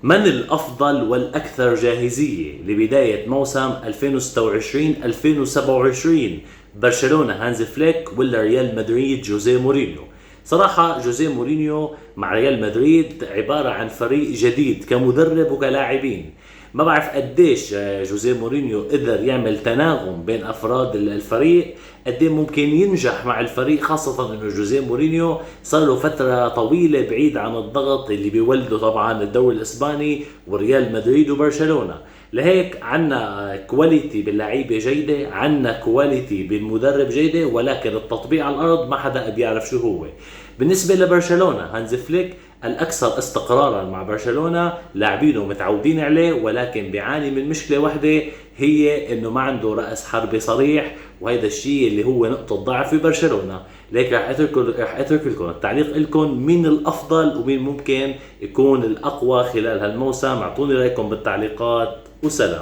من الأفضل والأكثر جاهزية لبداية موسم 2026-2027؟ برشلونة هانز فليك ولا ريال مدريد جوزيه مورينيو؟ صراحة جوزيه مورينيو مع ريال مدريد عبارة عن فريق جديد كمدرب وكلاعبين. ما بعرف قديش جوزيه مورينيو قدر يعمل تناغم بين افراد الفريق، قد ممكن ينجح مع الفريق، خاصة انه جوزيه مورينيو صار له فترة طويلة بعيد عن الضغط اللي بيولده طبعا الدوري الاسباني وريال مدريد وبرشلونة. لهيك عنا كواليتي باللعيبة جيدة، عنا كواليتي بالمدرب جيدة، ولكن التطبيق على الارض ما حدا بيعرف شو هو. بالنسبة لبرشلونة هانز فليك الأكثر استقرارا مع برشلونة، لاعبينه متعودين عليه، ولكن بيعاني من مشكلة واحدة، هي إنه ما عنده رأس حربة صريح، وهذا الشيء اللي هو نقطة ضعف في برشلونة. ليك راح أترك لكم التعليق لكم مين الأفضل ومين ممكن يكون الأقوى خلال هالموسم. اعطوني رأيكم بالتعليقات وسلام.